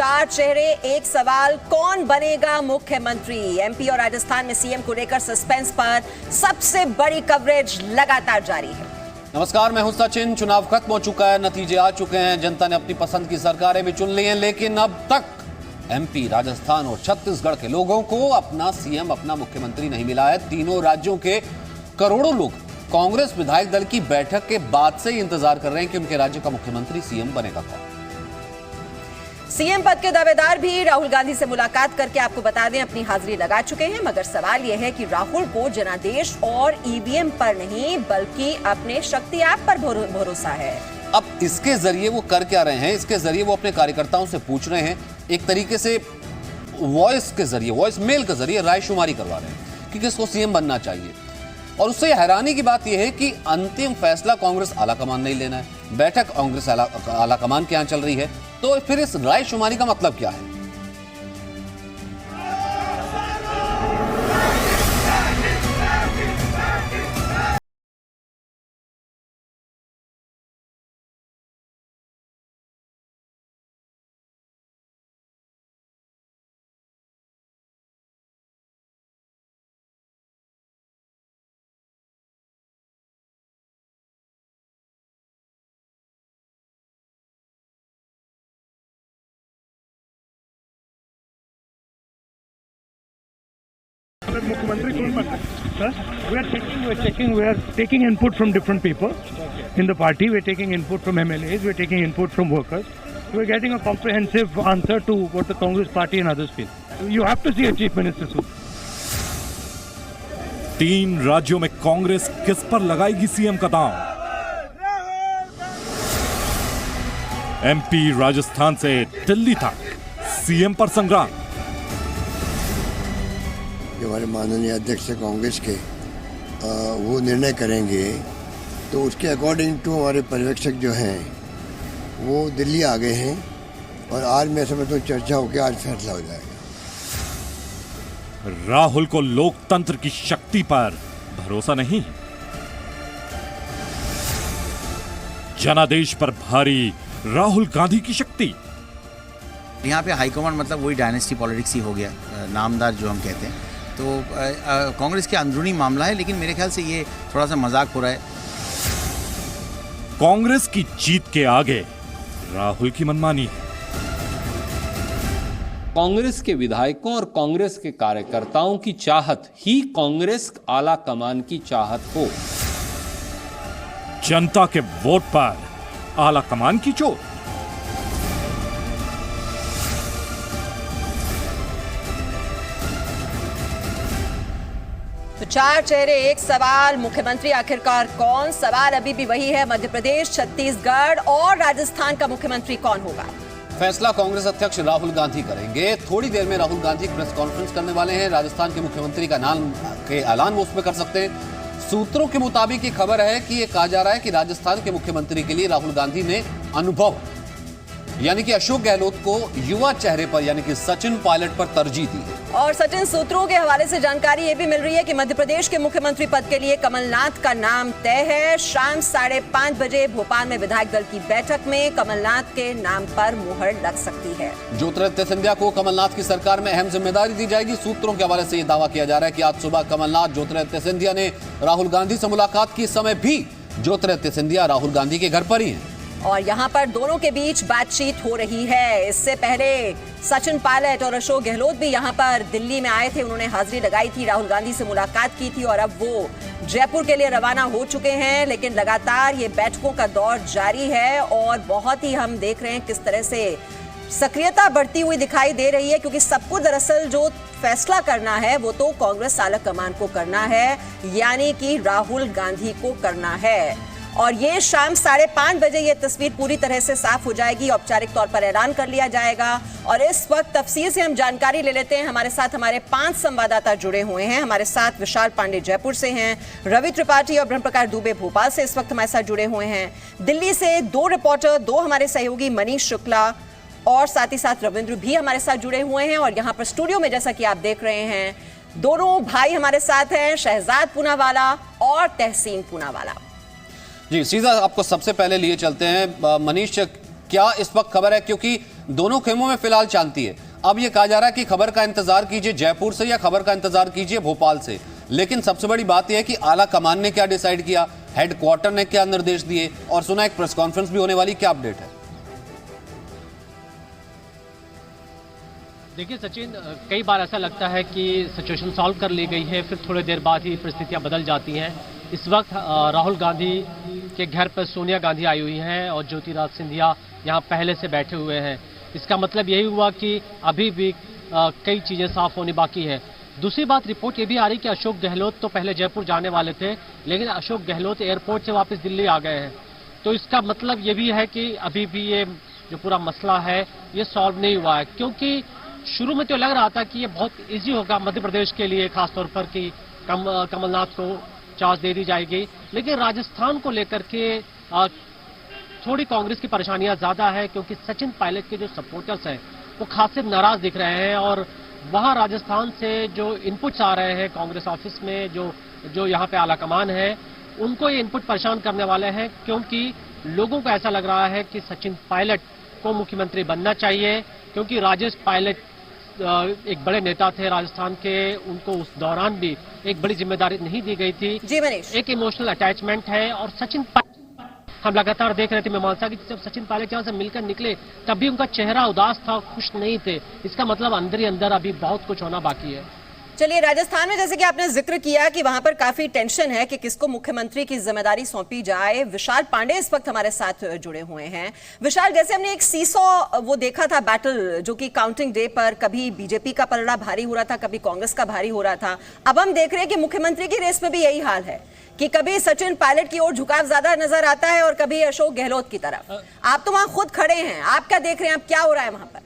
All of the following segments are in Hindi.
चार चेहरे एक सवाल, कौन बनेगा मुख्यमंत्री? एमपी और राजस्थान में सीएम को लेकर सस्पेंस पर सबसे बड़ी कवरेज लगातार जारी है। नमस्कार, मैं हूं सचिन। चुनाव खत्म हो चुका है, नतीजे आ चुके हैं, जनता ने अपनी पसंद की सरकारें भी चुन ली हैं, लेकिन अब तक एमपी, राजस्थान और छत्तीसगढ़ के लोगों को अपना सीएम, अपना मुख्यमंत्री नहीं मिला है। तीनों राज्यों के करोड़ों लोग कांग्रेस विधायक दल की बैठक के बाद से ही इंतजार कर रहे हैं कि उनके राज्य का मुख्यमंत्री सीएम बनेगा कौन। सीएम पद के दावेदार भी राहुल गांधी से मुलाकात करके आपको बता दें अपनी हाजिरी लगा चुके हैं, मगर सवाल यह है कि राहुल को जनादेश और ईवीएम पर नहीं बल्कि अपने शक्ति ऐप पर भरोसा है। अब इसके जरिए वो कर क्या रहे हैं? इसके जरिए वो अपने कार्यकर्ताओं से पूछ रहे हैं, एक तरीके से वॉइस के जरिए, वॉइस मेल के जरिए रायशुमारी करवा रहे हैं कि किसको सीएम बनना चाहिए। और उससे हैरानी की बात यह है कि अंतिम फैसला कांग्रेस आलाकमान नहीं लेना है, बैठक कांग्रेस आलाकमान के यहां चल रही है, तो फिर इस रायशुमारी का मतलब क्या है? मुख्यमंत्री कौन बनता है? We are taking input from different people in the party. We are taking input from MLAs. We are taking input from workers. We are getting a comprehensive answer to what the Congress party and others feel. You have to see a chief minister soon. तीन राज्यों में कांग्रेस किस पर लगाएगी सीएम का दांव? एमपी, राजस्थान से दिल्ली तक सीएम पर संग्राम। जो हमारे माननीय अध्यक्ष कांग्रेस के वो निर्णय करेंगे, तो उसके अकॉर्डिंग टू हमारे पर्यवेक्षक जो हैं वो दिल्ली आ गए हैं और आज मैं समझता हूँ चर्चा होकर आज फैसला हो जाएगा। राहुल को लोकतंत्र की शक्ति पर भरोसा नहीं, जनादेश पर भारी राहुल गांधी की शक्ति। यहाँ पे हाईकमांड मतलब वही डायनेस्टी पॉलिटिक्स ही हो गया, नामदार जो हम कहते हैं। तो कांग्रेस के अंदरूनी मामला है, लेकिन मेरे ख्याल से ये थोड़ा सा मजाक हो रहा है। कांग्रेस की जीत के आगे राहुल की मनमानी है। कांग्रेस के विधायकों और कांग्रेस के कार्यकर्ताओं की चाहत ही कांग्रेस आला कमान की चाहत हो। जनता के वोट पर आला कमान की चोट। तो चार चेहरे एक सवाल, मुख्यमंत्री आखिरकार कौन? सवाल अभी भी वही है, मध्य प्रदेश, छत्तीसगढ़ और राजस्थान का मुख्यमंत्री कौन होगा? फैसला कांग्रेस अध्यक्ष राहुल गांधी करेंगे। थोड़ी देर में राहुल गांधी प्रेस कॉन्फ्रेंस करने वाले हैं। राजस्थान के मुख्यमंत्री का नाम के ऐलान वो उसमें कर सकते हैं। सूत्रों के मुताबिक ये खबर है कि ये कहा जा रहा है कि राजस्थान के मुख्यमंत्री के लिए राहुल गांधी ने अनुभव यानी कि अशोक गहलोत को युवा चेहरे पर यानी कि सचिन पायलट पर तरजीह दी है। और सचिन, सूत्रों के हवाले से जानकारी ये भी मिल रही है कि मध्य प्रदेश के मुख्यमंत्री पद के लिए कमलनाथ का नाम तय है। शाम 5:30 बजे भोपाल में विधायक दल की बैठक में कमलनाथ के नाम पर मुहर लग सकती है। ज्योतिरादित्य सिंधिया को कमलनाथ की सरकार में अहम जिम्मेदारी दी जाएगी। सूत्रों के हवाले से यह दावा किया जा रहा है कि आज सुबह कमलनाथ, ज्योतिरादित्य सिंधिया ने राहुल गांधी से मुलाकात की। इस समय भी ज्योतिरादित्य सिंधिया राहुल गांधी के घर पर ही हैं और यहाँ पर दोनों के बीच बातचीत हो रही है। इससे पहले सचिन पायलट और अशोक गहलोत भी यहाँ पर दिल्ली में आए थे, उन्होंने हाजिरी लगाई थी, राहुल गांधी से मुलाकात की थी और अब वो जयपुर के लिए रवाना हो चुके हैं। लेकिन लगातार ये बैठकों का दौर जारी है और बहुत ही हम देख रहे हैं किस तरह से सक्रियता बढ़ती हुई दिखाई दे रही है, क्योंकि सबको दरअसल जो फैसला करना है वो तो कांग्रेस आलाकमान को करना है, यानी कि राहुल गांधी को करना है। और ये शाम 5:30 बजे ये तस्वीर पूरी तरह से साफ हो जाएगी, औपचारिक तौर पर ऐलान कर लिया जाएगा। और इस वक्त तफसील से हम जानकारी ले लेते हैं। हमारे साथ हमारे 5 संवाददाता जुड़े हुए हैं। हमारे साथ विशाल पांडे जयपुर से हैं, रवि त्रिपाठी और ब्रह्मप्रकाश दुबे भोपाल से इस वक्त हमारे साथ जुड़े हुए हैं। दिल्ली से 2 रिपोर्टर, 2 हमारे सहयोगी मनीष शुक्ला और साथ ही साथ रविंद्र भी हमारे साथ जुड़े हुए हैं। और यहाँ पर स्टूडियो में जैसा कि आप देख रहे हैं, दोनों भाई हमारे साथ हैं, शहजाद पूनावाला और तहसीन पूनावाला। जी, सीधा आपको सबसे पहले लिए चलते हैं। मनीष, क्या इस वक्त खबर है, क्योंकि दोनों खेमों में फिलहाल शांति है। अब यह कहा जा रहा है कि खबर का इंतजार कीजिए जयपुर से या खबर का इंतजार कीजिए भोपाल से। लेकिन सबसे बड़ी बात यह है कि आला कमान ने क्या डिसाइड किया, हेडक्वार्टर ने क्या निर्देश दिए, और सुना एक प्रेस कॉन्फ्रेंस भी होने वाली, क्या अपडेट है? देखिए सचिन, कई बार ऐसा लगता है कि सिचुएशन सॉल्व कर ली गई है, फिर थोड़ी देर बाद ही परिस्थितियां बदल जाती हैं। इस वक्त राहुल गांधी के घर पर सोनिया गांधी आई हुई हैं और ज्योतिरादित्य सिंधिया यहां पहले से बैठे हुए हैं। इसका मतलब यही हुआ कि अभी भी कई चीज़ें साफ होनी बाकी है। दूसरी बात, रिपोर्ट ये भी आ रही कि अशोक गहलोत तो पहले जयपुर जाने वाले थे, लेकिन अशोक गहलोत एयरपोर्ट से वापस दिल्ली आ गए हैं। तो इसका मतलब ये भी है कि अभी भी ये जो पूरा मसला है ये सॉल्व नहीं हुआ है, क्योंकि शुरू में तो लग रहा था कि ये बहुत इजी होगा मध्य प्रदेश के लिए, खासतौर पर कि कमलनाथ को चांस दे दी जाएगी। लेकिन राजस्थान को लेकर के थोड़ी कांग्रेस की परेशानियां ज्यादा है, क्योंकि सचिन पायलट के जो सपोर्टर्स हैं वो खासे नाराज दिख रहे हैं और वहां राजस्थान से जो इनपुट्स आ रहे हैं कांग्रेस ऑफिस में, जो यहाँ पे आला कमान है, उनको ये इनपुट परेशान करने वाले हैं, क्योंकि लोगों को ऐसा लग रहा है कि सचिन पायलट को मुख्यमंत्री बनना चाहिए, क्योंकि राजेश पायलट एक बड़े नेता थे राजस्थान के, उनको उस दौरान भी एक बड़ी जिम्मेदारी नहीं दी गई थी। जी मनीष, एक इमोशनल अटैचमेंट है। और सचिन हम लगातार देख रहे थे मीमांसा की, जब सचिन पायलट यहाँ से मिलकर निकले तब भी उनका चेहरा उदास था, खुश नहीं थे। इसका मतलब अंदर ही अंदर अभी बहुत कुछ होना बाकी है। चलिए, राजस्थान में जैसे कि आपने जिक्र किया कि वहां पर काफी टेंशन है कि किसको मुख्यमंत्री की जिम्मेदारी सौंपी जाए। विशाल पांडे इस वक्त हमारे साथ जुड़े हुए हैं। विशाल, जैसे हमने एक सीसॉ वो देखा था बैटल, जो कि काउंटिंग डे पर कभी बीजेपी का पलड़ा भारी हो रहा था, कभी कांग्रेस का भारी हो रहा था। अब हम देख रहे हैं कि मुख्यमंत्री की रेस में भी यही हाल है कि कभी सचिन पायलट की ओर झुकाव ज्यादा नजर आता है और कभी अशोक गहलोत की तरफ। आप तो वहां खुद खड़े हैं, आप क्या देख रहे हैं, आप क्या हो रहा है वहां पर?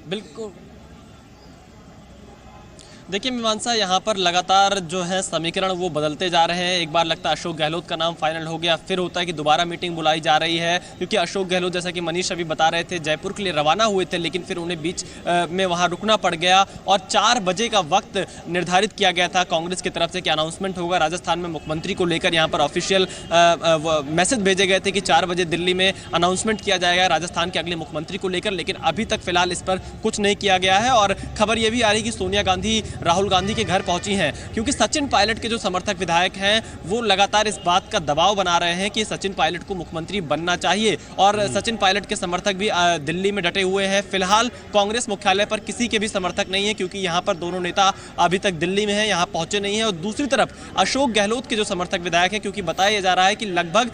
बिल्कुल, देखिए मीमांसा, यहाँ पर लगातार जो है समीकरण वो बदलते जा रहे हैं। एक बार लगता है अशोक गहलोत का नाम फाइनल हो गया, फिर होता है कि दोबारा मीटिंग बुलाई जा रही है, क्योंकि अशोक गहलोत, जैसा कि मनीष अभी बता रहे थे, जयपुर के लिए रवाना हुए थे, लेकिन फिर उन्हें बीच में वहाँ रुकना पड़ गया और 4 बजे का वक्त निर्धारित किया गया था कांग्रेस की तरफ से कि अनाउंसमेंट होगा राजस्थान में मुख्यमंत्री को लेकर। यहाँ पर ऑफिशियल मैसेज भेजे गए थे कि 4 बजे दिल्ली में अनाउंसमेंट किया जाएगा राजस्थान के अगले मुख्यमंत्री को लेकर, लेकिन अभी तक फिलहाल इस पर कुछ नहीं किया गया है। और खबर यह भी आ रही कि सोनिया गांधी राहुल गांधी के घर पहुंची हैं, क्योंकि सचिन पायलट के जो समर्थक विधायक हैं वो लगातार इस बात का दबाव बना रहे हैं कि सचिन पायलट को मुख्यमंत्री बनना चाहिए। और सचिन पायलट के समर्थक भी दिल्ली में डटे हुए हैं। फिलहाल कांग्रेस मुख्यालय पर किसी के भी समर्थक नहीं है, क्योंकि यहां पर दोनों नेता अभी तक दिल्ली में हैं, यहां पहुंचे नहीं हैं। और दूसरी तरफ अशोक गहलोत के जो समर्थक विधायक हैं, क्योंकि बताया जा रहा है कि लगभग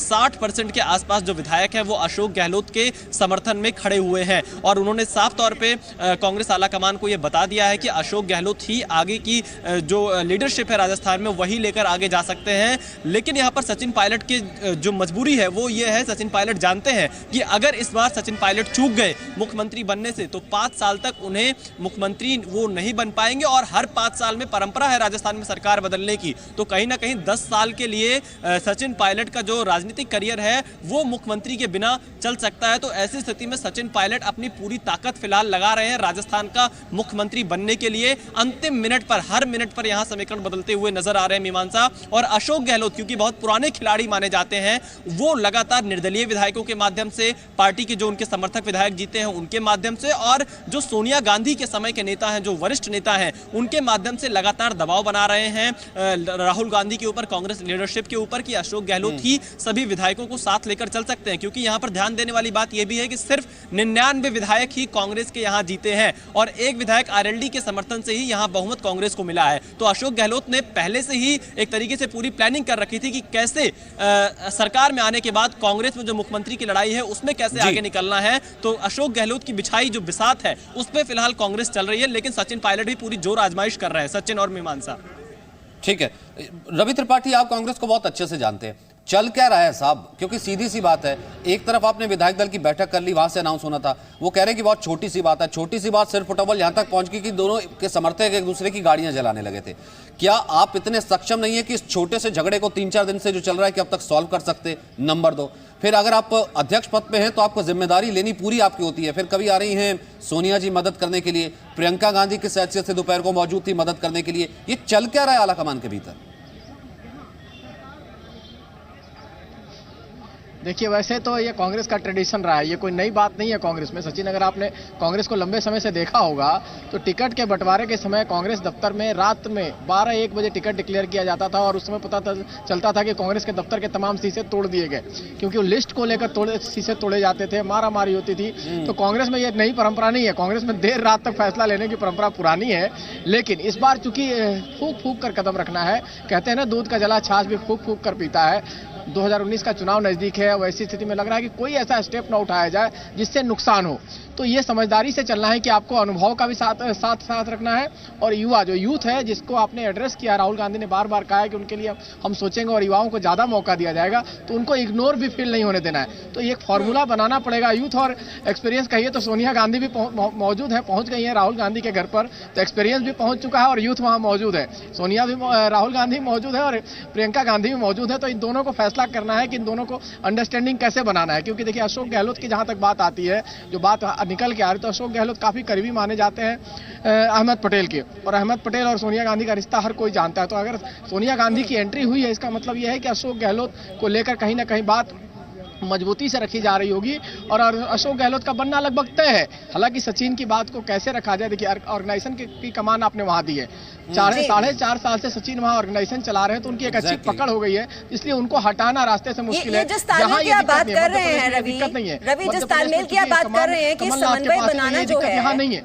60% के आसपास जो विधायक हैं वो अशोक गहलोत के समर्थन में खड़े हुए हैं। और उन्होंने साफ तौर पर कांग्रेस आला कमान को यह बता दिया है कि अशोक गहलोत ही आगे की जो लीडरशिप है राजस्थान में वही लेकर आगे जा सकते हैं। लेकिन यहां पर सचिन पायलट की जो मजबूरी है वो ये है, सचिन पायलट जानते हैं कि अगर इस बार सचिन पायलट चूक गए मुख्यमंत्री बनने से, तो 5 साल तक उन्हें मुख्यमंत्री वो नहीं बन पाएंगे। और हर 5 साल में परंपरा है राजस्थान में सरकार बदलने की, तो कहीं ना कहीं 10 साल के लिए सचिन पायलट का जो राजनीतिक करियर है वो मुख्यमंत्री के बिना चल सकता है। तो ऐसी स्थिति में सचिन पायलट अपनी पूरी ताकत फिलहाल लगा रहे हैं राजस्थान का मुख्यमंत्री बनने के लिए। अंतिम मिनट पर, हर मिनट पर यहां समीकरण बदलते हुए नजर आ रहे हैं मीमांसा। और अशोक गहलोत, क्योंकि बहुत पुराने खिलाड़ी माने जाते हैं, वो लगातार निर्दलीय विधायकों के माध्यम से, पार्टी के जो उनके समर्थक विधायक जीते हैं उनके माध्यम से, और जो सोनिया गांधी के समय के नेता हैं, जो वरिष्ठ नेता हैं, उनके माध्यम से लगातार दबाव बना रहे हैं राहुल गांधी के ऊपर, कांग्रेस लीडरशिप के ऊपर, कि अशोक गहलोत ही सभी विधायकों को साथ लेकर चल सकते हैं। क्योंकि यहां पर ध्यान देने वाली बात यह भी है कि सिर्फ 99 विधायक ही कांग्रेस के यहां जीते हैं और एक विधायक आरएलडी के समर्थन से ही यहां बहुमत कांग्रेस को मिला है। तो अशोक गहलोत ने पहले से ही एक तरीके से पूरी प्लानिंग कर रखी थी कि कैसे सरकार में आने के बाद कांग्रेस में जो मुख्यमंत्री की लड़ाई है उसमें कैसे आगे निकलना है। तो अशोक गहलोत की बिछाई जो बिसात है उस पर फिलहाल कांग्रेस चल रही है, लेकिन सचिन पायलट भी पूरी जोर आजमाइश कर रहे हैं, सचिन और मीमांसा। ठीक है रवि त्रिपाठी, आप कांग्रेस को बहुत अच्छे से जानते हैं, चल क्या रहा है साहब? क्योंकि सीधी सी बात है, एक तरफ आपने विधायक दल की बैठक कर ली, वहां से अनाउंस होना था, वो कह रहे हैं कि बहुत छोटी सी बात है। छोटी सी बात सिर्फ फुटबॉल यहां तक पहुंच गई कि दोनों के समर्थक एक दूसरे की गाड़ियां जलाने लगे थे। क्या आप इतने सक्षम नहीं है कि इस छोटे से झगड़े को 3-4 दिन से जो चल रहा है कि अब तक सॉल्व कर सकते? नंबर 2, फिर अगर आप अध्यक्ष पद पे हैं तो आपको जिम्मेदारी लेनी पूरी आपकी होती है। फिर कभी आ रही हैं सोनिया जी मदद करने के लिए, प्रियंका गांधी किस हैसियत से दोपहर को मौजूद थी मदद करने के लिए। ये चल क्या रहा है आलाकमान के भीतर? देखिए, वैसे तो ये कांग्रेस का ट्रेडिशन रहा है, ये कोई नई बात नहीं है कांग्रेस में। सचिन, अगर आपने कांग्रेस को लंबे समय से देखा होगा तो टिकट के बंटवारे के समय कांग्रेस दफ्तर में रात में 12-1 बजे टिकट डिक्लेयर किया जाता था और उस समय पता चलता था कि कांग्रेस के दफ्तर के तमाम शीशे तोड़ दिए गए, क्योंकि लिस्ट को लेकर शीशे तोड़े जाते थे, मारा मारी होती थी। तो कांग्रेस में ये नई परंपरा नहीं है, कांग्रेस में देर रात तक फैसला लेने की परंपरा पुरानी है। लेकिन इस बार चूंकि फूक फूक कर कदम रखना है, कहते हैं ना दूध का जला छाछ भी फूक फूक कर पीता है। 2019 का चुनाव नजदीक है, वैसी स्थिति में लग रहा है कि कोई ऐसा स्टेप न उठाया जाए जिससे नुकसान हो। तो ये समझदारी से चलना है कि आपको अनुभव का भी साथ रखना है, और युवा जो यूथ है जिसको आपने एड्रेस किया, राहुल गांधी ने बार बार कहा है कि उनके लिए हम सोचेंगे और युवाओं को ज्यादा मौका दिया जाएगा, तो उनको इग्नोर भी फील नहीं होने देना है। तो ये एक फॉर्मूला बनाना पड़ेगा। यूथ और एक्सपीरियंस कहिए तो सोनिया गांधी भी मौजूद है, पहुंच गई है राहुल गांधी के घर पर, तो एक्सपीरियंस भी पहुंच चुका है और यूथ वहां मौजूद है। सोनिया भी, राहुल गांधी मौजूद है और प्रियंका गांधी भी मौजूद है। तो इन दोनों को फैसला करना है कि इन दोनों को अंडरस्टैंडिंग कैसे बनाना है, क्योंकि देखिए अशोक गहलोत की जहां तक बात आती है, जो बात निकल के आ रही, तो अशोक गहलोत काफी करीबी माने जाते हैं अहमद पटेल के, और अहमद पटेल और सोनिया गांधी का रिश्ता हर कोई जानता है। तो अगर सोनिया गांधी की एंट्री हुई है, इसका मतलब यह है कि अशोक गहलोत को लेकर कहीं ना कहीं बात मजबूती से रखी जा रही होगी और अशोक गहलोत का बनना लगभग तय है। हालांकि सचिन की बात को कैसे रखा जाए, देखिए ऑर्गेनाइजेशन की कमान आपने वहां दी है, 4.5 साल से सचिन वहां ऑर्गेनाइजेशन चला रहे हैं, तो उनकी एक अच्छी पकड़ हो गई है, इसलिए उनको हटाना रास्ते से मुश्किल है। जिस तालमेल की आप बात कर रहे हैं रवि, जिस तालमेल की आप बात कर रहे हैं कि समन्वय बनाना जो है यहाँ नहीं है,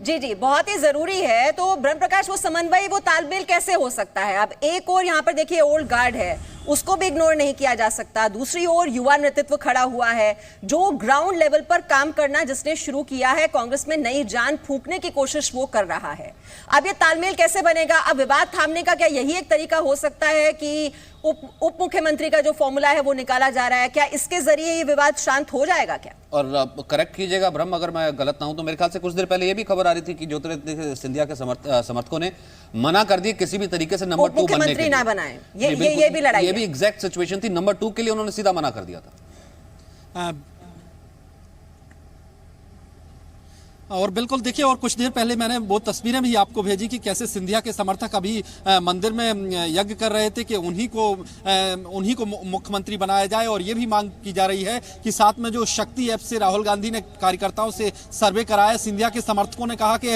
जी बहुत ही जरूरी है। तो ब्रह्म प्रकाश, वो समन्वय, वो तालमेल कैसे हो सकता है? अब एक और यहाँ पर देखिए ओल्ड गार्ड है, उसको भी इग्नोर नहीं किया जा सकता। दूसरी ओर युवा नेतृत्व खड़ा हुआ है जो ग्राउंड लेवल पर काम करना जिसने शुरू किया है, कांग्रेस में नई जान फूंकने की कोशिश वो कर रहा है। अब ये तालमेल कैसे बनेगा? अब विवाद थामने का क्या यही एक तरीका हो सकता है कि उप मुख्यमंत्री का जो फॉर्मूला है वो निकाला जा रहा है? क्या इसके जरिए ये विवाद शांत हो जाएगा क्या? और करेक्ट कीजिएगा ब्रह्म अगर मैं गलत ना हूं, तो मेरे ख्याल से कुछ देर पहले ये भी खबर आ रही थी कि ज्योतिरादित्य सिंधिया के समर्थकों ने मना कर दिया किसी भी तरीके से नंबर 2 बनने के लिए, ना बनाए। ये भी लड़ाई, ये भी एग्जैक्ट सिचुएशन थी। नंबर 2 के लिए उन्होंने सीधा मना कर दिया था। और बिल्कुल देखिए, और कुछ देर पहले मैंने वो तस्वीरें भी आपको भेजी कि कैसे सिंधिया के समर्थक अभी मंदिर में यज्ञ कर रहे थे कि उन्हीं को मुख्यमंत्री बनाया जाए। और ये भी मांग की जा रही है कि साथ में जो शक्ति ऐप से राहुल गांधी ने कार्यकर्ताओं से सर्वे कराया, सिंधिया के समर्थकों ने कहा कि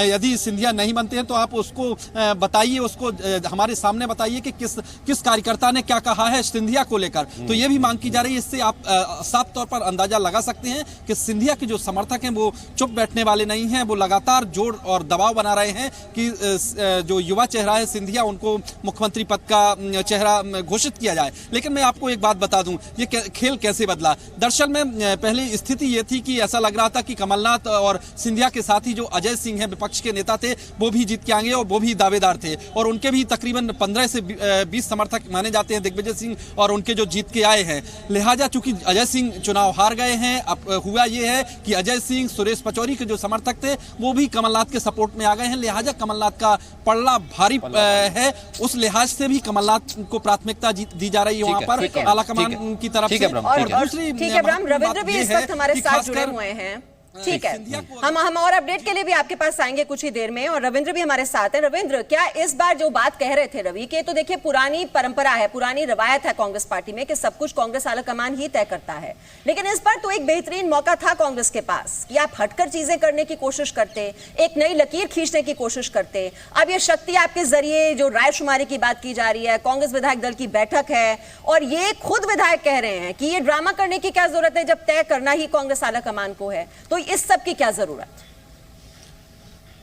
यदि सिंधिया नहीं बनते हैं तो आप उसको बताइए, उसको हमारे सामने बताइए कि किस कार्यकर्ता ने क्या कहा है सिंधिया को लेकर। तो ये भी मांग की जा रही है। इससे आप साफ तौर पर अंदाजा लगा सकते हैं कि सिंधिया के जो समर्थक हैं वो चुप बैठने वाले नहीं हैं, वो लगातार जोर और दबाव बना रहे हैं कि जो युवा चेहरा है सिंधिया, उनको मुख्यमंत्री पद का चेहरा घोषित किया जाए। लेकिन मैं आपको एक बात बता दूं, ये खेल कैसे बदला। दरअसल में पहले स्थिति ये थी कि ऐसा लग रहा था कि कमलनाथ और सिंधिया के साथ ही जो अजय सिंह है, विपक्ष के नेता थे, वो भी जीत के आएंगे और वो भी दावेदार थे, और उनके भी तकरीबन 15 से 20 समर्थक माने जाते हैं, दिग्विजय सिंह और उनके जो जीत के आए हैं। लिहाजा चूंकि अजय सिंह चुनाव हार गए हैं, अब हुआ ये है कि अजय सिंह, सुरेश पचौरी के जो समर्थक थे वो भी कमलनाथ के सपोर्ट में आ गए हैं। लिहाजा कमलनाथ का पल्ला भारी है, उस लिहाज से भी कमलनाथ को प्राथमिकता दी जा रही है वहां पर आलाकमान की तरफ से। और दूसरी रविंद्र भी इस वक्त हमारे साथ जुड़े हुए हैं। ठीक है, हम और अपडेट के लिए भी आपके पास आएंगे कुछ ही देर में, और रविंद्र भी हमारे साथ है। रविंद्र, क्या इस बार जो बात कह रहे थे रवि के, तो देखिए पुरानी परंपरा है, पुरानी रवायत है कांग्रेस पार्टी में कि सब कुछ कांग्रेस आलाकमान ही तय करता है, लेकिन इस बार तो एक बेहतरीन मौका था कांग्रेस के पास कि आप हटकर चीजें करने की कोशिश करते, एक नई लकीर खींचने की कोशिश करते। अब ये शक्ति आपके जरिए जो रायशुमारी की बात की जा रही है, कांग्रेस विधायक दल की बैठक है, और ये खुद विधायक कह रहे हैं कि ये ड्रामा करने की क्या जरूरत है जब तय करना ही कांग्रेस आलाकमान को है, तो इस सब की क्या जरूरत?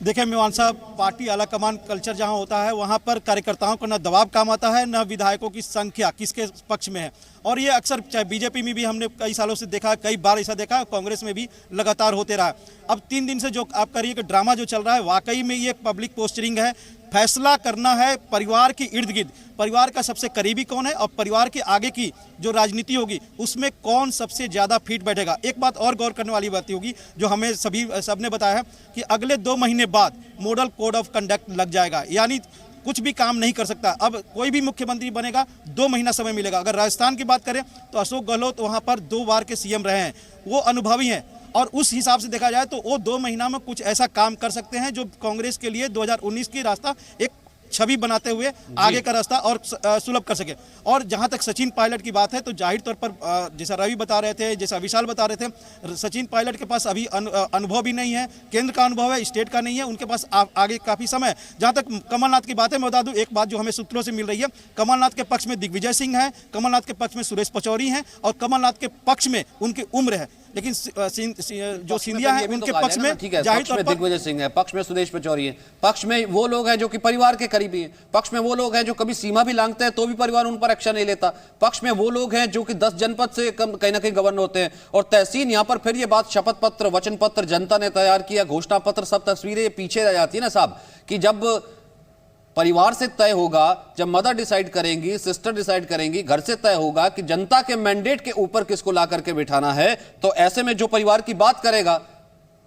देखिए मेवान साहब, पार्टी आलाकमान कल्चर जहां होता है वहां पर कार्यकर्ताओं को न दबाव काम आता है, न विधायकों की संख्या किसके पक्ष में है। और ये अक्सर चाहे बीजेपी में भी हमने कई सालों से देखा, कई बार ऐसा देखा, कांग्रेस में भी लगातार होते रहा। अब 3 दिन से जो आप करिए कि ड्रामा जो चल रहा है, वाकई में ये पब्लिक पोस्टरिंग है। फैसला करना है परिवार के इर्द गिर्द, परिवार का सबसे करीबी कौन है और परिवार के आगे की जो राजनीति होगी उसमें कौन सबसे ज़्यादा फिट बैठेगा। एक बात और गौर करने वाली बात होगी जो हमें सबने बताया है कि अगले 2 महीने बाद मॉडल कोड ऑफ कंडक्ट लग जाएगा, यानी कुछ भी काम नहीं कर सकता। अब कोई भी मुख्यमंत्री बनेगा 2 महीना समय मिलेगा। अगर राजस्थान की बात करें तो अशोक गहलोत वहाँ पर 2 बार के सीएम रहे हैं, वो अनुभवी हैं, और उस हिसाब से देखा जाए तो वो 2 महीना में कुछ ऐसा काम कर सकते हैं जो कांग्रेस के लिए 2019 की रास्ता एक छवि बनाते हुए आगे का रास्ता और सुलभ कर सके। और जहां तक सचिन पायलट की बात है तो जाहिर तौर पर जैसा रवि बता रहे थे, जैसा विशाल बता रहे थे, सचिन पायलट के पास अभी अनुभव भी नहीं है, केंद्र का अनुभव है, स्टेट का नहीं है, उनके पास आगे काफी समय। जहां तक कमलनाथ की बात है, मैं बता दूं एक बात जो हमें सूत्रों से मिल रही है, कमलनाथ के पक्ष में दिग्विजय सिंह है, कमलनाथ के पक्ष में सुरेश पचौरी हैं और कमलनाथ के पक्ष में उनकी उम्र है, लेकिन जो सिंधिया है उनके पक्ष में जाहिर तौर पर दिग्विजय सिंह है, पक्ष में सुरेश पचौरी है, पक्ष में वो लोग हैं जो कि परिवार के करीबी हैं, पक्ष में वो लोग हैं जो कभी सीमा भी लांघते हैं तो भी परिवार उन पर एक्शन नहीं लेता, पक्ष में वो लोग हैं जो कि 10 जनपद से कहीं ना कहीं गवर्नर होते हैं, और तहसीन यहां पर फिर ये बात शपथ पत्र, वचन पत्र जनता ने तैयार किया, घोषणा पत्र, सब तस्वीरें पीछे रह जाती है ना साहब, कि जब परिवार से तय होगा, जब मदर डिसाइड करेंगी, सिस्टर डिसाइड करेंगी, घर से तय होगा कि जनता के मैंडेट के ऊपर किसको ला करके बिठाना है, तो ऐसे में जो परिवार की बात करेगा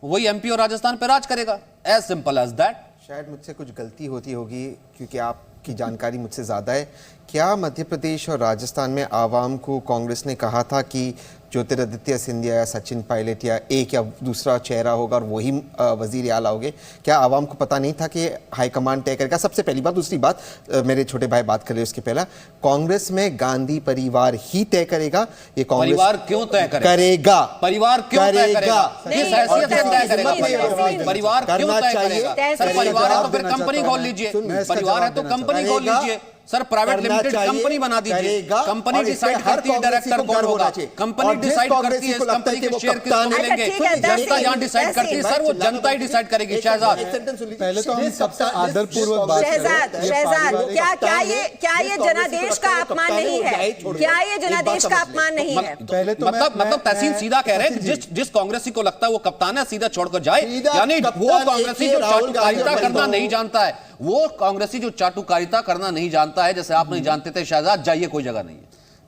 वही एमपी और राजस्थान पे राज करेगा। As simple as that. शायद मुझसे कुछ गलती होती होगी क्योंकि आपकी जानकारी मुझसे ज़्यादा है। क्या मध्य प्रदेश और राजस्थान में आवाम को कांग्रेस ने कहा था कि ज्योतिरादित्य सिंधिया या सचिन पायलट या एक या दूसरा चेहरा होगा और वही वजीर आला होंगे? क्या आवाम को पता नहीं था कि हाईकमान तय करेगा? सबसे पहली बात। दूसरी बात, मेरे छोटे भाई बात कर रहे उसके पहला, कांग्रेस में गांधी परिवार ही तय करेगा? ये कांग्रेस परिवार क्यों तय करेगा? परिवार क्यों तय करेगा? किस हैसियत से तय करेगा? परिवार क्यों तय करेगा? सर परिवार है तो फिर कंपनी खोल लीजिए, परिवार है तो कंपनी खोल लीजिए सर, प्राइवेट लिमिटेड कंपनी बना दीजिए, कंपनी डिसाइड करती है डायरेक्टर कौन होगा, कंपनी डिसाइड करती है इस कंपनी के शेयर किसको मिलेंगे, जनता यहां डिसाइड करती है सर, वो जनता ही डिसाइड करेगी। शहजाद पहले तो हम सबसे आदरपूर्वक बात शहजाद क्या ये जनादेश का अपमान नहीं है? क्या ये जनादेश का अपमान नहीं है? पहले तो मतलब तहसीन सीधा कह रहे हैं जिस कांग्रेसी को लगता है वो कप्तान है सीधा छोड़कर जाए, यानी वो कांग्रेसी जो चाटुकारिता करना नहीं जानता है, वो कांग्रेसी जो चाटुकारिता करना नहीं जानता है, जैसे आप नहीं जानते थे शहजाद, जाइए कोई जगह नहीं है।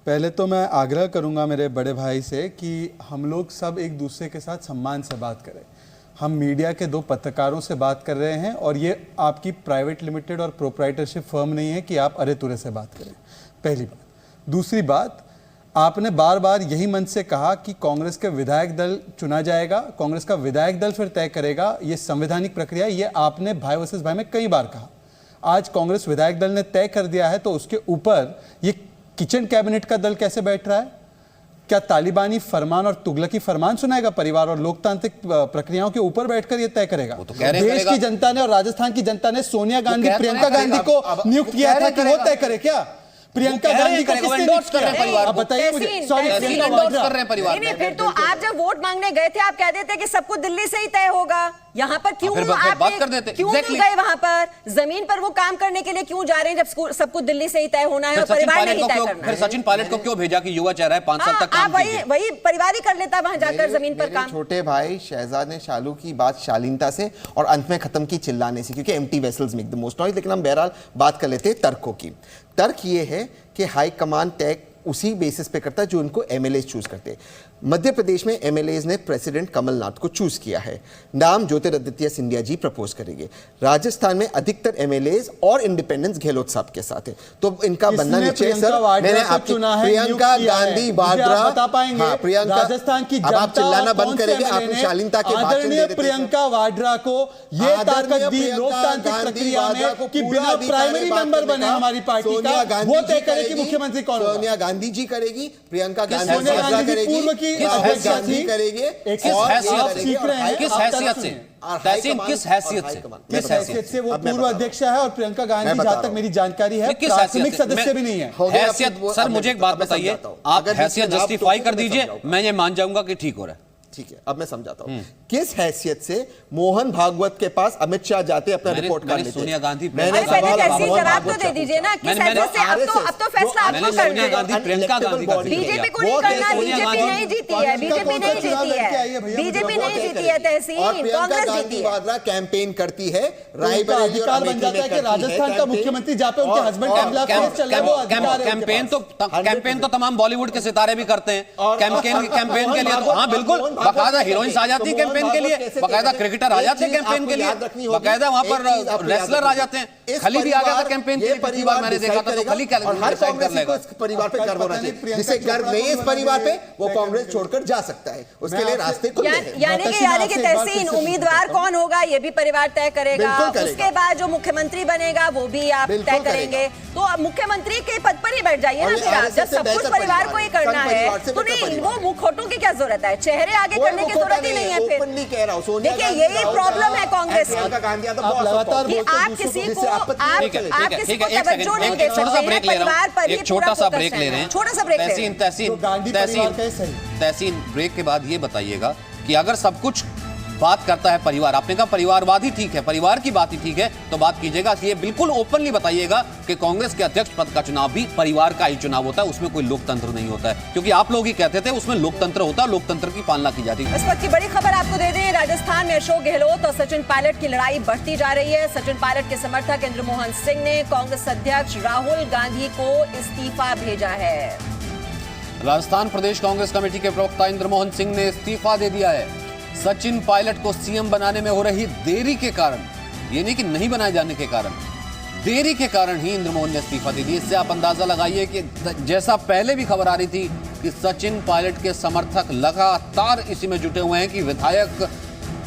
पहले तो मैं आग्रह करूंगा मेरे बड़े भाई से कि हम लोग सब एक दूसरे के साथ सम्मान से बात करें। हम मीडिया के 2 पत्रकारों से बात कर रहे हैं और ये आपकी प्राइवेट लिमिटेड और प्रोप्राइटरशिप फर्म नहीं है कि आप अरे तुरे से बात करें, पहली बात। दूसरी बात, आपने बार बार यही मंच से कहा कि कांग्रेस के विधायक दल चुना जाएगा, कांग्रेस का विधायक दल फिर तय करेगा, ये संवैधानिक प्रक्रिया, ये आपने भाई वर्सेस भाई में कई बार कहा। आज कांग्रेस विधायक दल ने तय कर दिया है तो उसके ऊपर ये किचन कैबिनेट का दल कैसे बैठ रहा है? क्या तालिबानी फरमान और तुगलकी फरमान सुनाएगा? परिवार और लोकतांत्रिक प्रक्रियाओं के ऊपर बैठकर ये तय करेगा? तो देश की जनता ने और राजस्थान की जनता ने सोनिया गांधी, प्रियंका गांधी को नियुक्त किया था कि वो तय करे क्या? प्रियंका गांधी को किसने नियुक्त कर रहे हैं? परिवार बताइए मुझे। सॉरी, कर रहे हैं परिवार। नहीं, फिर तो आप जब वोट मांगने गए थे आप कह देते कि सब कुछ दिल्ली से ही तय होगा, यहाँ पर क्यों बात कर देते? क्यों नहीं गए वहां पर? जमीन पर वो काम करने के लिए क्यों जा रहे हैं जब सब कुछ दिल्ली से ही तय होना है और परिवार नहीं तय करना? फिर सचिन पायलट को क्यों भेजा कि युवा चेहरा है, 5 साल तक काम कीजिए? वही परिवार ही कर लेता वहां जाकर जमीन पर काम। छोटे भाई शहजाद ने शालू की बात शालीनता से और अंत में खत्म की चिल्लाने से, क्योंकि empty vessels make the most noise. लेकिन हम बहरहाल बात कर लेते हैं तर्कों की। तर्क ये है कि हाई कमान तय उसी बेसिस पे करता है जो उनको एमएलए चूज करते हैं। मध्य प्रदेश में एमएलए ने प्रेसिडेंट कमलनाथ को चूज किया है, नाम ज्योतिरादित्य सिंधिया जी प्रपोज करेंगे। राजस्थान में अधिकतर एमएलए और इंडिपेंडेंस गहलोत साहब के साथ है, तो इनका बनना नीचे। सर मैंने आपको प्रियंका गांधी वाड्रा बता पाएंगे? प्रियंका, राजस्थान की अब आप चिल्लाना बंद करेंगे, आप शालीनता के आदरणीय प्रियंका वाड्रा को ये ताकत दी लोकतांत्रिक प्रक्रिया में कि बिना प्राइमरी मेंबर बने हमारी पार्टी का, वो तय करे कि मुख्यमंत्री कौन होगा। सोनिया गांधी जी करेगी, प्रियंका गांधी करेगी, गांधी करेगी। किस हैसियत से? तहसीन किस हैसियत से? वो पूर्व अध्यक्ष है और प्रियंका गांधी जहां तक मेरी जानकारी है प्राथमिक सदस्य भी नहीं है। हैसियत सर मुझे एक बात बताइए, आप हैसियत जस्टिफाई कर दीजिए, मैं ये मान जाऊंगा कि ठीक हो रहा है। ठीक है, अब मैं समझाता हूं किस हैसियत से मोहन भागवत के पास अमित शाह जाते अपना रिपोर्ट कार्ड लेते। सोनिया गांधी जवाब तो दे दीजिए ना, किस हैसियत से? अब तो फैसला आपको करना है। प्रियंका गांधी बीजेपी को नहीं करना, बीजेपी नहीं जीती है, बीजेपी नहीं जीती है, बीजेपी नहीं जीती है तहसीन, कांग्रेस जीती है। वाड्रा कैंपेन करती है, रायबरेली अधिकार बन जाता है कि राजस्थान का मुख्यमंत्री जहां पे उनके हस्बैंड का खिलाफ केस चल रहा है। कैंपेन तो तमाम बॉलीवुड के सितारे भी करते हैं कैंपेन के लिए। हाँ बिल्कुल, बाकायदा हीरोइंस आ जाती है कैंपेन के लिए, बाकायदा क्रिकेटर आ जाते हैं कैंपेन के लिए, बाकायदा वहां पर रेसलर आ जाते हैं। खली भी आ गया था कैंपेन के लिए, पिछली बार मैंने देखा था, तो खली क्या परिवार पे गर्व होना चाहिए, जिसे गर्व नहीं है इस परिवार पे वो कांग्रेस छोड़कर जा सकता है, उसके लिए रास्ते खुले हैं। यानी कि तहसीन उम्मीदवार कौन होगा ये भी परिवार तय करेगा, उसके बाद जो मुख्यमंत्री बनेगा वो भी आप तय करेंगे। तो अब मुख्यमंत्री के पद पर ही बैठ जाइए ना फिर आप, जब सब कुछ परिवार को ही करना है तो नहीं वो मुखौटों की क्या जरूरत है, चेहरे आगे करने की जरूरत ही नहीं है फिर। देखिए यही प्रॉब्लम है कांग्रेस की, आप किसी को तवज्जो नहीं दे सकते, परिवार पर ही छोटा सा ब्रेक ले रहे हैं, छोटा सा ब्रेक ले रहे हैं। तहसीन ब्रेक के बाद ये बताइएगा कि अगर सब कुछ बात करता है परिवार, आपने कहा परिवारवाद ही ठीक है, परिवार की बात ही ठीक है, तो बात कीजिएगा ये बिल्कुल ओपनली बताइएगा कि कांग्रेस के अध्यक्ष पद का चुनाव भी परिवार का ही चुनाव होता है, उसमें कोई लोकतंत्र नहीं होता है, क्योंकि आप लोग ही कहते थे उसमें लोकतंत्र होता है, लोकतंत्र की पालना की जाती है। इस वक्त की बड़ी खबर आपको दे दें, राजस्थान में अशोक गहलोत और सचिन पायलट की लड़ाई बढ़ती जा रही है। सचिन पायलट के समर्थक इंद्रमोहन सिंह ने कांग्रेस अध्यक्ष राहुल गांधी को इस्तीफा भेजा है। राजस्थान प्रदेश कांग्रेस कमेटी के प्रवक्ता इंद्रमोहन सिंह ने इस्तीफा दे दिया है। सचिन पायलट को सीएम बनाने में हो रही देरी के कारण, ये नहीं कि नहीं बनाए जाने के कारण, देरी के कारण ही इंद्रमोहन ने इस्तीफा दे दिया। इससे आप अंदाजा लगाइए कि जैसा पहले भी खबर आ रही थी कि सचिन पायलट के समर्थक लगातार इसी में जुटे हुए हैं कि विधायक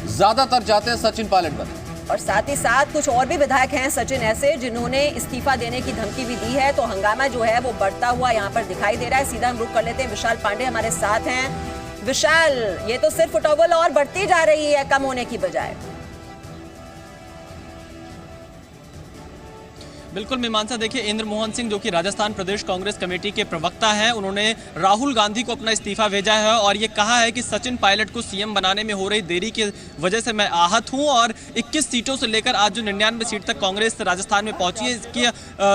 ज्यादातर चाहते हैं सचिन पायलट बने, और साथ ही साथ कुछ और भी विधायक हैं सचिन ऐसे जिन्होंने इस्तीफा देने की धमकी भी दी है। तो हंगामा जो है वो बढ़ता हुआ यहाँ पर दिखाई दे रहा है। सीधा हम रुख कर लेते हैं, विशाल पांडे हमारे साथ हैं। विशाल, ये तो सिर्फ उटावल और बढ़ती जा रही है कम होने की बजाय। बिल्कुल मीमांसा, देखिए इंद्रमोहन सिंह जो कि राजस्थान प्रदेश कांग्रेस कमेटी के प्रवक्ता हैं, उन्होंने राहुल गांधी को अपना इस्तीफा भेजा है और ये कहा है कि सचिन पायलट को सीएम बनाने में हो रही देरी की वजह से मैं आहत हूं और 21 सीटों से लेकर आज जो 99 सीट तक कांग्रेस राजस्थान में पहुंची है, इसकी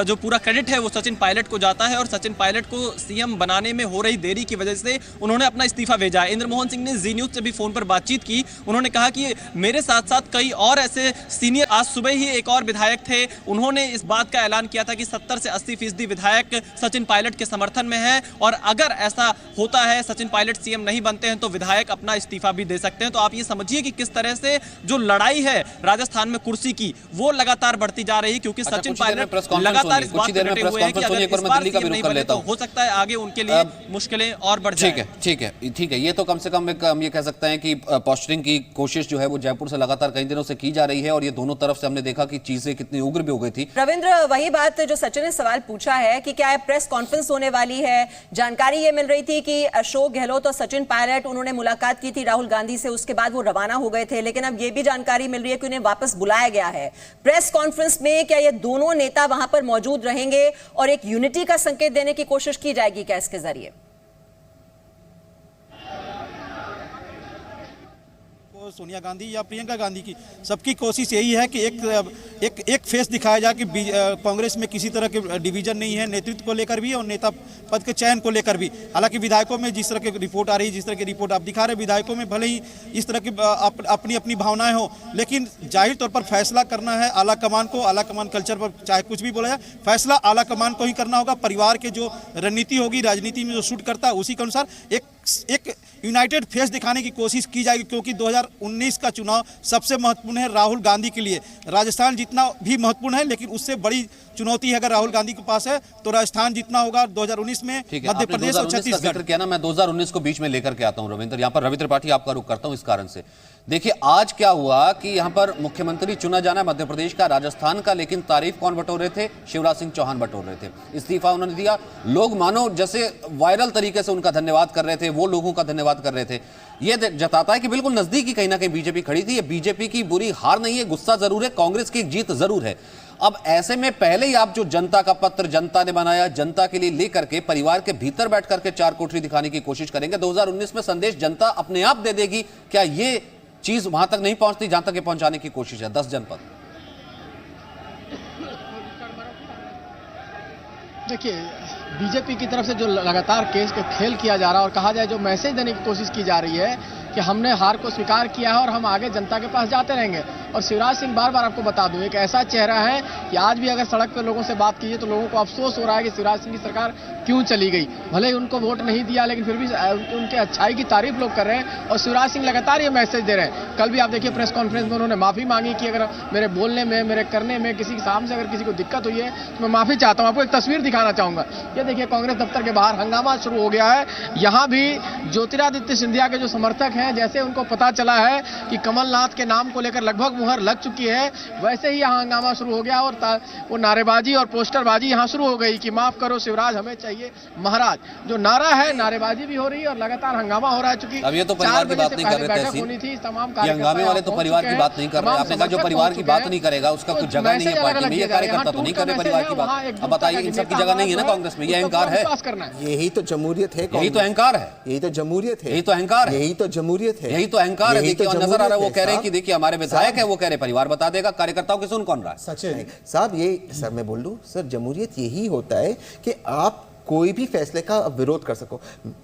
जो पूरा क्रेडिट है वो सचिन पायलट को जाता है और सचिन पायलट को सीएम बनाने में हो रही देरी की वजह से उन्होंने अपना इस्तीफा भेजा है। इंद्रमोहन सिंह ने जी न्यूज से भी फोन पर बातचीत की, उन्होंने कहा कि मेरे साथ साथ कई और ऐसे सीनियर, आज सुबह ही एक और विधायक थे, उन्होंने इस बात का ऐलान किया था कि 70 से 80% विधायक सचिन पायलट के समर्थन में है और अगर ऐसा होता है, सचिन पायलट सीएम नहीं बनते हैं तो विधायक अपना इस्तीफा भी दे सकते हैं। तो आप ये समझिए कि किस तरह से जो लड़ाई है राजस्थान में कुर्सी की वो लगातार बढ़ती जा रही है, क्योंकि सचिन पायलट लगातार इस बात पर डटे हुए हैं कि अगर इस बार सीएम नहीं बने तो हो सकता है आगे उनके लिए मुश्किलें और बढ़ जाए। ठीक है, ये तो कम से कम हम ये कह सकते हैं कि पोस्टरिंग की कोशिश जो है वो जयपुर से लगातार कई दिनों से की जा रही है और ये दोनों तरफ से हमने देखा कि चीजें कितनी उग्र भी हो गई थी। रविंद्र, वही बात जो सचिन ने सवाल पूछा है कि क्या प्रेस कॉन्फ्रेंस होने वाली है। जानकारी ये मिल रही थी कि अशोक गहलोत और सचिन पायलट उन्होंने मुलाकात की थी राहुल गांधी से, उसके बाद वो रवाना हो गए थे, लेकिन अब ये भी जानकारी मिल रही है कि उन्हें वापस बुलाया गया है प्रेस कॉन्फ्रेंस में। क्या ये दोनों नेता वहां पर मौजूद रहेंगे और एक यूनिटी का संकेत देने की कोशिश की जाएगी क्या इसके जरिए? सोनिया गांधी या प्रियंका गांधी की सबकी कोशिश यही है कि एक फेस दिखाया जाए कि कांग्रेस में किसी तरह के डिवीजन नहीं है, नेतृत्व को लेकर भी और नेता पद के चयन को लेकर भी। हालांकि विधायकों में जिस तरह की रिपोर्ट आ रही है, जिस तरह की रिपोर्ट आप दिखा रहे, विधायकों में भले ही इस तरह की अपनी अपनी भावनाएं हो, लेकिन जाहिर तौर पर फैसला करना है आला कमान को। आला कमान कल्चर पर चाहे कुछ भी बोला जाए, फैसला आला कमान को ही करना होगा। परिवार के जो रणनीति होगी, राजनीति में जो सूट करता है उसी के अनुसार एक यूनाइटेड फेस दिखाने की कोशिश की जाएगी, क्योंकि 2019 का चुनाव सबसे महत्वपूर्ण है राहुल गांधी के लिए। राजस्थान जितना भी महत्वपूर्ण है, लेकिन उससे बड़ी चुनौती है अगर राहुल गांधी के पास है तो राजस्थान जितना होगा 2019 में मध्य प्रदेश और छत्तीसगढ़। क्या ना, मैं 2019 को बीच में लेकर के आता हूं रविंद्र, यहां पर रवि त्रिपाठी आपका रुख करता हूं इस कारण से। देखिए आज क्या हुआ कि यहां पर मुख्यमंत्री चुना जाना मध्य प्रदेश का, राजस्थान का, लेकिन तारीफ कौन बटोर रहे थे? शिवराज सिंह चौहान बटोर रहे थे। इस्तीफा उन्होंने दिया, लोग मानो जैसे वायरल तरीके से उनका धन्यवाद कर रहे थे, वो लोगों का धन्यवाद कर रहे थे। ये जताता है कि बिल्कुल नजदीकी कहीं ना कहीं बीजेपी खड़ी थी। ये बीजेपी की बुरी हार नहीं है, गुस्सा जरूर है, कांग्रेस की एक जीत जरूर है। अब ऐसे में पहले ही आप जो जनता का पत्र जनता ने बनाया, जनता के लिए लेकर के परिवार के भीतर बैठ करके चार कोठरी दिखाने की कोशिश करेंगे। 2019 में संदेश जनता अपने आप दे देगी। क्या ये चीज वहां तक नहीं पहुंचती जहां तक ये पहुंचाने की कोशिश है? 10 जनपद। देखिए, बीजेपी की तरफ से जो लगातार केस का खेल किया जा रहा है और कहा जाए जो मैसेज देने की कोशिश की जा रही है कि हमने हार को स्वीकार किया है और हम आगे जनता के पास जाते रहेंगे, और शिवराज सिंह बार बार आपको बता दूं एक ऐसा चेहरा है कि आज भी अगर सड़क पर लोगों से बात कीजिए तो लोगों को अफसोस हो रहा है कि शिवराज सिंह की सरकार क्यों चली गई। भले ही उनको वोट नहीं दिया लेकिन फिर भी उनके अच्छाई की तारीफ लोग कर रहे हैं और शिवराज सिंह लगातार ये मैसेज दे रहे हैं। कल भी आप देखिए प्रेस कॉन्फ्रेंस में उन्होंने माफी मांगी कि अगर मेरे बोलने में, मेरे करने में, किसी के सामने अगर किसी को दिक्कत हुई है तो मैं माफी चाहता हूं। आपको एक तस्वीर दिखाना चाहूंगा। ये देखिए कांग्रेस दफ्तर के बाहर हंगामा शुरू हो गया है। यहां भी ज्योतिरादित्य सिंधिया के जो समर्थक हैं, जैसे उनको पता चला है कि कमलनाथ के नाम को लेकर लगभग मुहर लग चुकी है, वैसे ही यहाँ हंगामा शुरू हो गया और वो नारेबाजी और पोस्टरबाजी यहाँ शुरू हो गई कि माफ करो शिवराज, हमें चाहिए महाराज। जो नारा है, नारेबाजी भी हो रही है और लगातार हंगामा हो रहा है। चूंकि अब ये तो परिवार की बात नहीं कर रहे थे, होनी थी, तमाम हंगामे वाले तो परिवार की बात नहीं कर रहे। आपने कहा जो परिवार की बात नहीं करेगा उसका कुछ जगह नहीं है पार्टी में, ये कार्यकर्ता तो नहीं कर रहे परिवार की बात। अब बताइए, इन सब की जगह नहीं है ना कांग्रेस में, ये अहंकार है। यही तो जमहूरियत है, यही तो अहंकार है, यही तो जमहूरियत है, यही तो अहंकार है, यही तो जमहूरियत है, यही तो अहंकार है। देखिए नजर आ रहा है, वो कह रहे हैं कि देखिए हमारे विधायक है, वो कह रहे परिवार बता देगा, कार्यकर्ताओं की सुन कौन रहा है। सचिन साहब, ये सर मैं बोल दूं सर, जमहूरियत यही होता है कि आप कोई भी फैसले का विरोध कर सको।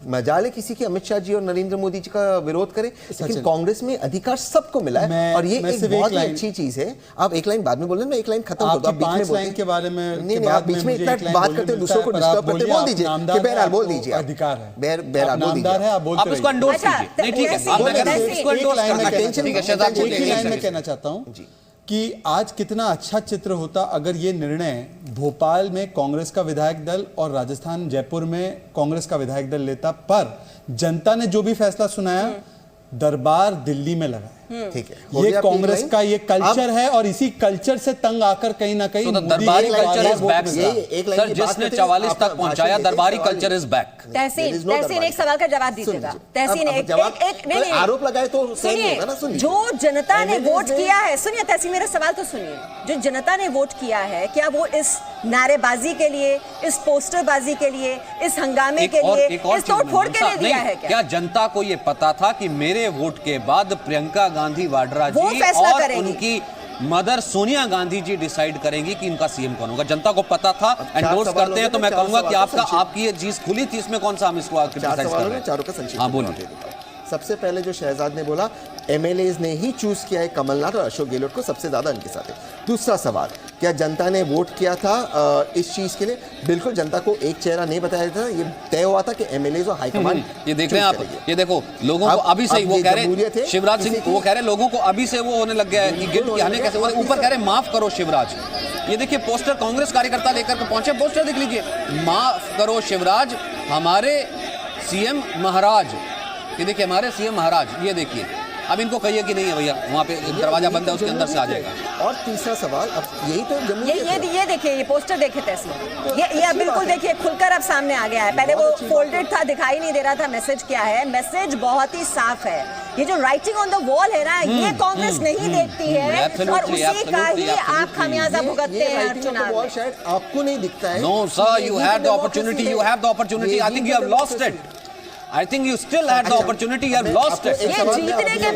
मजाल है किसी की अमित शाह जी और नरेंद्र मोदी जी का विरोध करे, लेकिन कांग्रेस में अधिकार सबको मिला है और ये एक बहुत ही अच्छी चीज है। आप एक लाइन बाद में बोल रहे हैं, मैं एक लाइन खत्म कर दूं, आप बीच में बोलते हैं के बारे में। नहीं, आप बीच में इतना बात करते हैं, दूसरों को डिस्टर्ब करते हैं। बोल दीजिए कि बहरहाल बोल दीजिए, अधिकार है, बहरहाल बोल दीजिए, आप उसको एंडोर्स कीजिए। नहीं ठीक है, आप उसको एंडोर्स करना, ठीक है शहजाद बोलिए। मैं कहना चाहता हूं कि आज कितना अच्छा चित्र होता अगर ये निर्णय भोपाल में कांग्रेस का विधायक दल और राजस्थान जयपुर में कांग्रेस का विधायक दल लेता, पर जनता ने जो भी फैसला सुनाया, दरबार दिल्ली में लगा। ठीक है, ये कांग्रेस का ये कल्चर है और इसी कल्चर से तंग आकर कहीं ना कहीं दरबारी कल्चर इज बैक सर, जिसने 44 तक पहुंचाया, दरबारी कल्चर इज बैक। तहसीन एक सवाल का जवाब दीजिएगा। तहसीन एक आरोप लगाए तो सुनिए, जो जनता ने वोट किया है, सुनिए तहसीन मेरा सवाल तो सुनिए, जो जनता ने वोट किया है, क्या वो इस नारेबाजी के लिए, इस पोस्टरबाजी के लिए, इस हंगामे के लिए, इस तोड़फोड़ के लिए दिया है? क्या जनता को ये पता था कि मेरे वोट के बाद प्रियंका गांधी वाड्रा जी और उनकी मदर सोनिया गांधी जी डिसाइड करेंगी कि इनका सीएम कौन होगा? जनता को पता था, एंडोर्स करते हैं, तो मैं कहूंगा कि आपकी ये चीज खुली थी, इसमें कौन सा हम इसको क्रिटिसाइज कर रहे हैं? चारों का संक्षिप्त। हाँ बोलिए। सबसे पहले जो शहजाद ने बोला, एमएलएज ने ही चूज किया है कमलनाथ और अशोक गहलोत को, सबसे ज्यादा उनके साथ है। दूसरा सवाल, क्या जनता ने वोट किया था इस चीज के लिए? बिल्कुल, जनता को एक चेहरा नहीं बताया था, ये तय हुआ था कि एमएलएज और हाईकमान। ये देख रहे हैं आप, ये देखो लोगों को अभी से वो कह रहे, शिवराज सिंह वो कह रहे लोगों को अभी से वो होने लग गया है कि गिल्ट कहने कैसे, ऊपर कह रहे माफ करो शिवराज। ये देखिए पोस्टर कांग्रेस कार्यकर्ता लेकर के पहुंचे, पोस्टर देख लीजिए, माफ करो शिवराज, हमारे सीएम महाराज। ये देखिए हमारे सीएम महाराज, ये देखिए। अब इनको कहिए कि नहीं है भैया, वहाँ पे दरवाजा बंद है, उसके अंदर से आ जाएगा। और तीसरा सवाल, अब यही तो ये देखिए, ये पोस्टर देखिए तहसीन, ये बिल्कुल देखिए खुलकर अब सामने आ गया है। पहले वो फोल्डेड था, दिखाई नहीं दे रहा था मैसेज क्या है। मैसेज बहुत ही साफ है। ये जो राइटिंग ऑन द वॉल है ना, ये कांग्रेस नहीं देखती है और उसी का ही आप खामियाजा भुगतते हैं चुनाव में। शायद आपको नहीं दिखता है। No sir, you had the opportunity, you have the opportunity, I think you have lost it. I think you still had the opportunity, you have lost it. ये जीतने के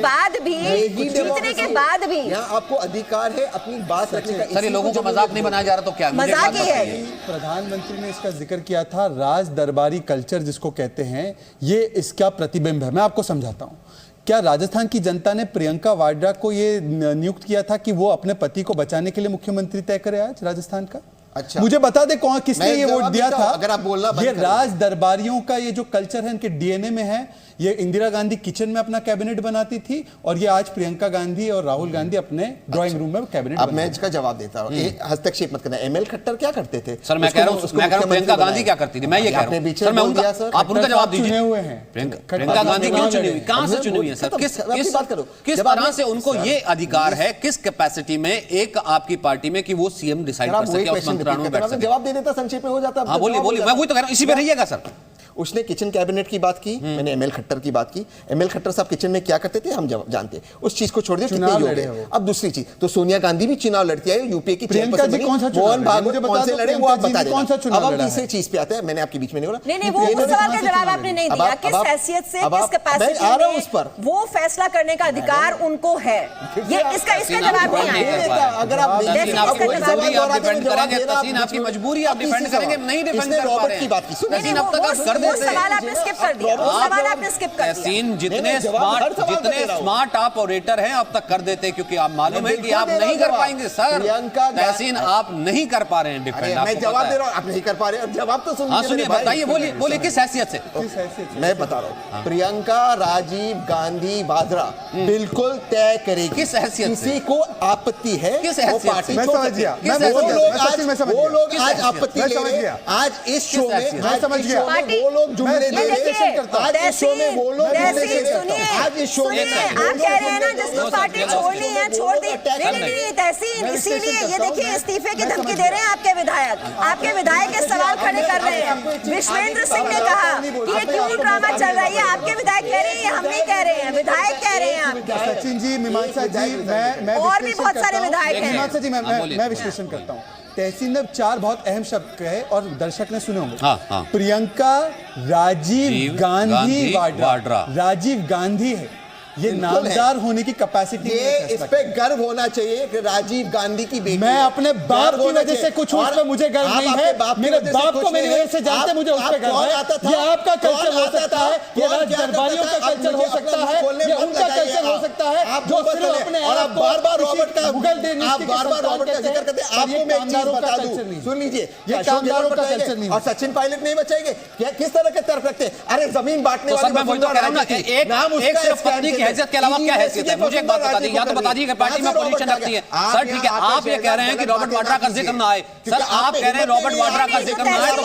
बाद भी यहाँ आपको अधिकार है अपनी बात रखने का। सर ये लोगों को मजाक नहीं बनाया जा रहा तो क्या मजाक ही है? प्रधानमंत्री ने इसका जिक्र किया था, राज दरबारी कल्चर जिसको कहते हैं, ये इसका प्रतिबिंब है। मैं आपको समझाता हूँ। क्या राजस्थान की जनता ने प्रियंका वाड्रा को ये नियुक्त किया था कि वो अपने पति को बचाने के लिए मुख्यमंत्री तय करे आज राजस्थान का? अच्छा, मुझे बता दे कौन किसने ये वोट दिया था? अगर आप बोलना ये राज दरबारियों का ये जो कल्चर है, इनके डीएनए में है। ये इंदिरा गांधी किचन में अपना कैबिनेट बनाती थी और ये आज प्रियंका गांधी और राहुल गांधी अपने ड्राइंग रूम में कैबिनेट। अब मैं इसका जवाब देता हूं, हस्तक्षेप मत करना। एमएल खट्टर क्या करते थे? सर मैं कह रहा हूं प्रियंका गांधी क्या करती थी, मैं ये कह रहा हूं। सर मैं आप उनका जवाब दीजिए। चुने हुए हैं प्रियंका गांधी क्यों चुनी हुई, कहां से चुनी हुई है सर? किस तरह से उनको ये अधिकार है, किस कैपेसिटी में एक आपकी पार्टी में कि वो सीएम डिसाइड कर सके, उस मंत्रालय में बैठ सके? जवाब दे देता, संक्षेप में हो जाता। हाँ बोलिए बोलिए, मैं वही तो कह रहा हूं, इसी पे रहिएगा सर। उसने किचन कैबिनेट की बात की, मैंने एमएल खट्टर की बात की। एमएल खट्टर साहब किचन में क्या करते थे हम जानते हैं। उस चीज को छोड़ दिया, कितने योग है। अब दूसरी चीज, तो सोनिया गांधी भी चुनाव लड़ती है, यूपीए की प्रियंका जी कौन सा मोहन भागवत कौन से लड़े वो आप बता दें। कौन सा चुनाव अब तीसरी चीज पे आते हैं, मैंने आपके बीच में नहीं बोला। नहीं वो सवाल का जवाब आपने नहीं दिया, किस हैसियत से, किस कैपेसिटी में उस पर वो फैसला करने का अधिकार उनको है, ये इसका जवाब नहीं आया। अगर आप आपकी मजबूरी आप डिफेंड करेंगे, नहीं डिफेंड कर पा रहे हैं। की बात की अब तक आप कर वो सवाल आपने स्किप कर दिया, वो सवाल आपने स्किप कर दिया। तहसीन जितने नहीं, जवाब हर सवाल का दे रहा हूं। स्मार्ट आप ऑपरेटर हैं अब तक कर देते, क्योंकि आप मालूम है कि आप नहीं कर पाएंगे सर। प्रियंका तहसीन आप नहीं कर पा रहे हैं डिफेंड। मैं जवाब दे रहा हूं, आप नहीं कर पा रहे हैं, जवाब तो सुनिए। हाँ सुनिए, बताइए, बोलिए बोलिए, किस हैसियत से? मैं बता रहा हूँ, प्रियंका राजीव गांधी वाड्रा बिल्कुल तय करेगी। किस हैसियत से? किसी को आपत्ति है किस वो हैसियत पार्टी से? मैं छोड़ समझ सकती गया, है। मैं वो समझ लोग गया, आज मैं समझ वो गया। लोग किस आज हैसियत? आपत्ति मैं ले समझ रहे गया। हैं। आज इस शो में हैसियत? मैं समझ गया। वो लोग जुमले दे रहे हैं। आज इस शो में वो लोग जुमले दे रहे हैं। आज इस शो में आप कह रहे हैं ना जिसको पार्टी छोड़नी है छोड़ दी। नहीं तहसीन, इसीलिए ये देखिए इस्तीफे की धमकी दे रहे हैं आपके विधायक। आपके विधायक के सवाल खड़े कर रहे हैं। विश्वेंद्र सिंह ने कहा कि ये क्यों ड्रामा चल रहा है, आपके विधायक कह रहे हैं, ये हम नहीं कह रहे हैं, विधायक कह रहे हैं आपके। सचिन जी, मीमांसा जी, मैं और भी बहुत सारे विधायक हैं। मीमांसा जी, मैं विश्लेषण करता हूँ। तहसीन ने 4 बहुत अहम शब्द कहे और दर्शक ने सुने होंगे। हाँ। प्रियंका राजीव गांधी वाड्रा। राजीव गांधी है, ये नामदार होने की कैपेसिटी ये इस पे गर्व होना चाहिए कि राजीव गांधी की बेटी। मैं अपने बाप की वजह से कुछ उस पे मुझे गर्व नहीं है। मेरे बाप को मेरी वजह से जानते, मुझे उस पे गर्व है। ये आपका कल्चर हो सकता है, ये राज दरबारियों का कल्चर हो सकता है, ये उनका कल्चर हो सकता है जो सिर्फ अपने आप बार-बार रॉबर्ट का मुगल आप बार-बार रॉबर्ट का जिक्र करते हैं। आपको मैं एक चीज बता दूं, सुन लीजिए, ये कामगारों का कल्चर नहीं और सचिन पायलट नहीं बचाएंगे। किस तरह के तर्क रखते हैं? अरे जमीन बांटने वाली एक सिर्फ पत्नी की हैसियत के अलावा क्या हैसियत है? मुझे एक बात बता दीजिए, या तो बता दीजिए कि पार्टी में पोजीशन रखती है। सर ठीक है, आप ये कह रहे हैं कि रॉबर्ट वाड्रा का जिक्र ना आए। सर आप कह रहे हैं रॉबर्ट वाड्रा का जिक्र ना आए, तो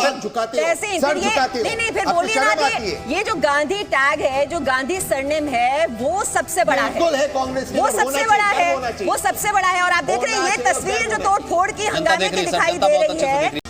फिर नहीं फिर बोलिए ना कि ये जो गांधी टैग है, जो गांधी सरनेम है, वो सबसे बड़ा है, वो सबसे बड़ा है, वो सबसे बड़ा है। और आप देख रहे हैं ये तस्वीर जो तोड़ फोड़ की हंगामे की दिखाई दे रही है।